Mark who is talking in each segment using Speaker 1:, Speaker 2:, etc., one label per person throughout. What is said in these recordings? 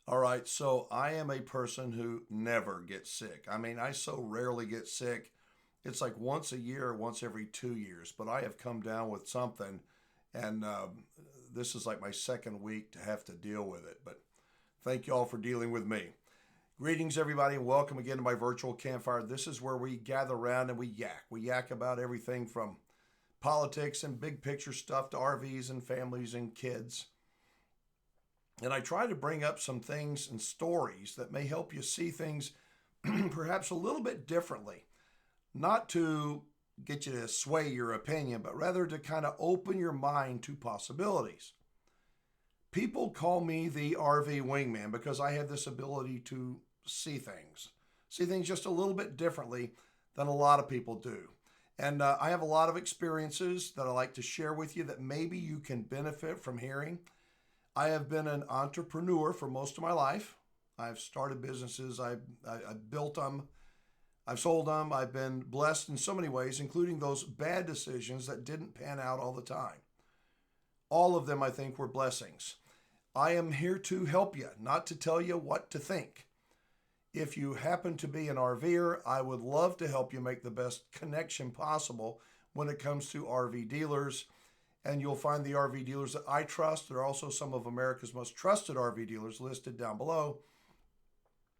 Speaker 1: All right, so I am a person who never gets sick. I mean, I so rarely get sick. It's like once a year or once every 2 years, but I have come down with something, and this is like my second week to have to deal with it. But thank you all for dealing with me. Greetings, everybody, and welcome again to my virtual campfire. This is where we gather around and we yak. We yak about everything from politics and big picture stuff to RVs and families and kids. And I try to bring up some things and stories that may help you see things perhaps a little bit differently. Not to get you to sway your opinion, but rather to kind of open your mind to possibilities. People call me the RV Wingman because I have this ability to see things just a little bit differently than a lot of people do. And I have a lot of experiences that I like to share with you that maybe you can benefit from hearing. I have been an entrepreneur for most of my life. I've started businesses, I built them, I've sold them, I've been blessed in so many ways, including those bad decisions that didn't pan out all the time. All of them, I think, were blessings. I am here to help you, not to tell you what to think. If you happen to be an RVer, I would love to help you make the best connection possible when it comes to RV dealers. And you'll find the RV dealers that I trust. There are also some of America's most trusted RV dealers listed down below.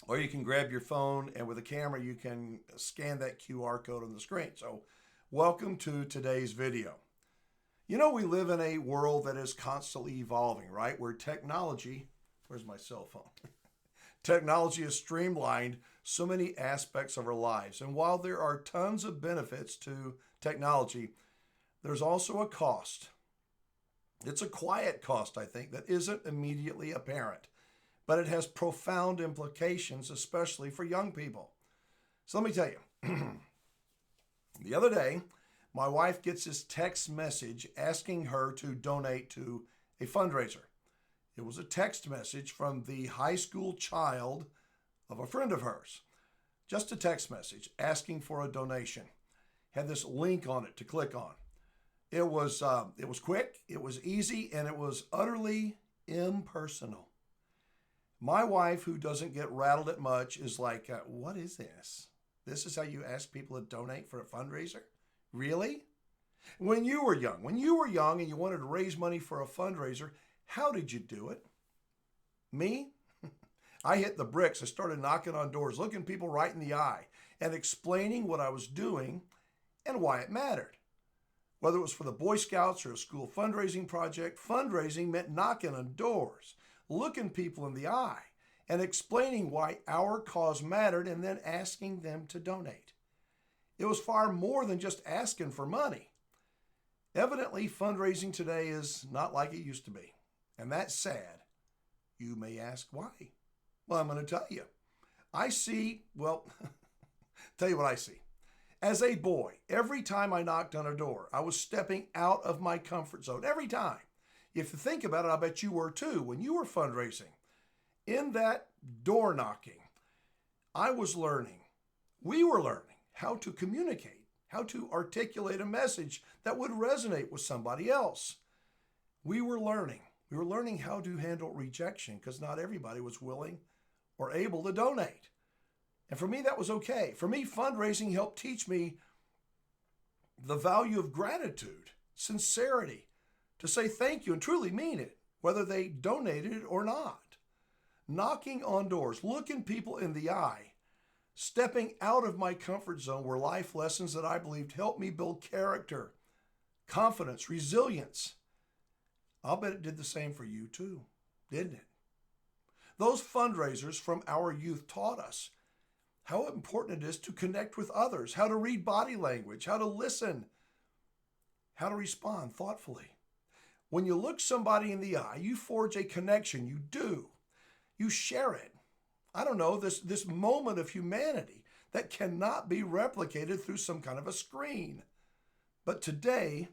Speaker 1: Or you can grab your phone and with a camera, you can scan that QR code on the screen. So welcome to today's video. You know, we live in a world that is constantly evolving, right? Where technology, where's my cell phone? Technology has streamlined so many aspects of our lives. And while there are tons of benefits to technology, there's also a cost. It's a quiet cost, I think, that isn't immediately apparent, but it has profound implications, especially for young people. So let me tell you, the other day, my wife gets this text message asking her to donate to a fundraiser. It was a text message from the high school child of a friend of hers. Just a text message asking for a donation. Had this link on it to click on. It was quick, it was easy, and it was utterly impersonal. My wife, who doesn't get rattled at much, is like, what is this? This is how you ask people to donate for a fundraiser? Really? When you were young and you wanted to raise money for a fundraiser, how did you do it? Me? I hit the bricks. I started knocking on doors, looking people right in the eye, and explaining what I was doing and why it mattered. Whether it was for the Boy Scouts or a school fundraising project, fundraising meant knocking on doors, looking people in the eye, and explaining why our cause mattered and then asking them to donate. It was far more than just asking for money. Evidently, fundraising today is not like it used to be. And that's sad. You may ask why. Well, I'm going to tell you. Tell you what I see. As a boy, every time I knocked on a door, I was stepping out of my comfort zone. Every time. If you think about it, I bet you were too when you were fundraising. In that door knocking, I was learning. We were learning how to communicate, how to articulate a message that would resonate with somebody else. We were learning. We were learning how to handle rejection because not everybody was willing or able to donate. And for me, that was okay. For me, fundraising helped teach me the value of gratitude, sincerity, to say thank you and truly mean it, whether they donated or not. Knocking on doors, looking people in the eye, stepping out of my comfort zone were life lessons that I believed helped me build character, confidence, resilience. I'll bet it did the same for you too, didn't it? Those fundraisers from our youth taught us how important it is to connect with others, how to read body language, how to listen, how to respond thoughtfully. When you look somebody in the eye, you forge a connection. You do. You share it. I don't know, this moment of humanity that cannot be replicated through some kind of a screen. But today,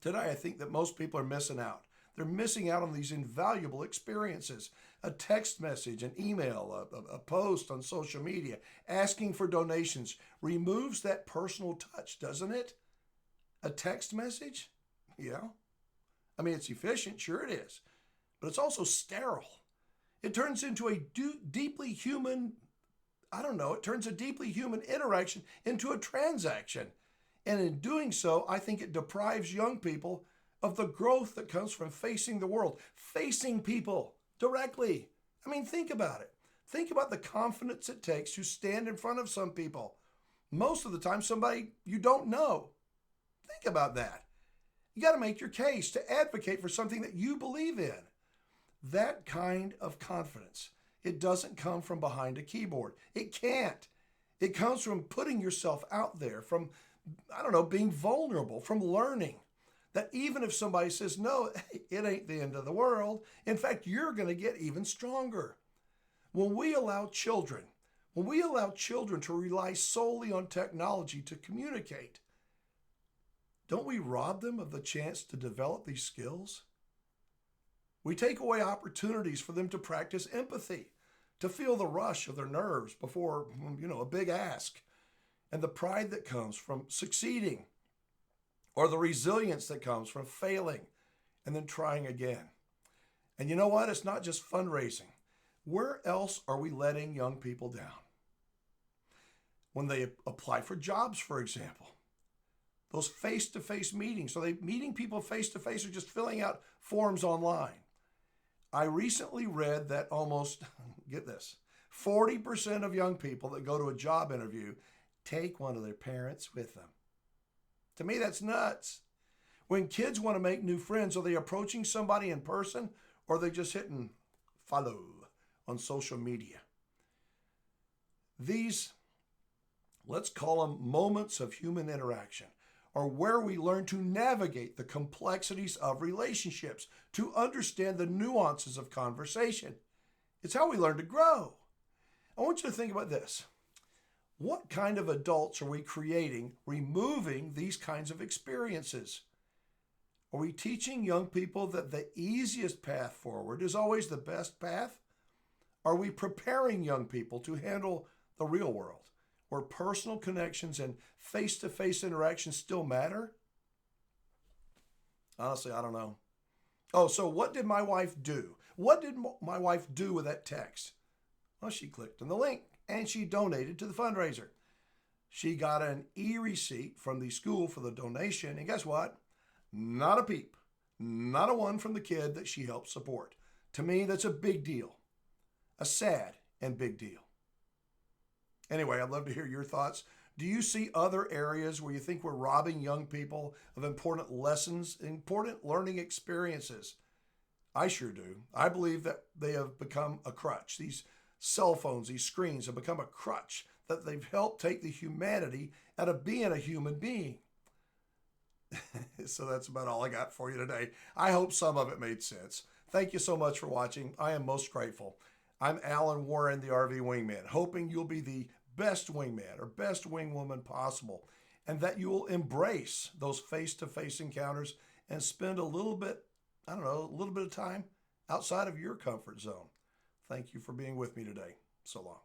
Speaker 1: I think that most people are missing out. They're missing out on these invaluable experiences. A text message, an email, a post on social media, asking for donations removes that personal touch, doesn't it? A text message? Yeah. I mean, it's efficient, sure it is, but it's also sterile. It turns into a deeply human, I don't know, it turns a deeply human interaction into a transaction. And in doing so, I think it deprives young people of the growth that comes from facing the world, facing people directly. I mean, think about it. Think about the confidence it takes to stand in front of some people. Most of the time, somebody you don't know. Think about that. You got to make your case to advocate for something that you believe in. That kind of confidence, it doesn't come from behind a keyboard. It can't. It comes from putting yourself out there, from, I don't know, being vulnerable, from learning that even if somebody says, no, it ain't the end of the world. In fact, you're going to get even stronger. When we allow children to rely solely on technology to communicate, don't we rob them of the chance to develop these skills? We take away opportunities for them to practice empathy, to feel the rush of their nerves before, a big ask, and the pride that comes from succeeding, or the resilience that comes from failing and then trying again. And you know what? It's not just fundraising. Where else are we letting young people down? When they apply for jobs, for example, those face-to-face meetings. Are they meeting people face-to-face or just filling out forms online? I recently read that almost, get this, 40% of young people that go to a job interview take one of their parents with them. To me, that's nuts. When kids want to make new friends, are they approaching somebody in person or are they just hitting follow on social media? These, let's call them moments of human interaction, are where we learn to navigate the complexities of relationships, to understand the nuances of conversation. It's how we learn to grow. I want you to think about this. What kind of adults are we creating, removing these kinds of experiences? Are we teaching young people that the easiest path forward is always the best path? Are we preparing young people to handle the real world, where personal connections and face-to-face interactions still matter? Honestly, I don't know. Oh, so what did my wife do? What did my wife do with that text? Well, she clicked on the link and she donated to the fundraiser. She got an e-receipt from the school for the donation, and guess what? Not a peep, not a one from the kid that she helped support. To me, that's a big deal, a sad and big deal. Anyway, I'd love to hear your thoughts. Do you see other areas where you think we're robbing young people of important lessons, important learning experiences? I sure do. I believe that they have become a crutch. These cell phones, these screens have become a crutch, that they've helped take the humanity out of being a human being. So that's about all I got for you today. I hope some of it made sense. Thank you so much for watching. I am most grateful. I'm Alan Warren, the RV Wingman, hoping you'll be the best wingman or best wingwoman possible, and that you will embrace those face-to-face encounters and spend a little bit of time outside of your comfort zone. Thank you for being with me today. So long.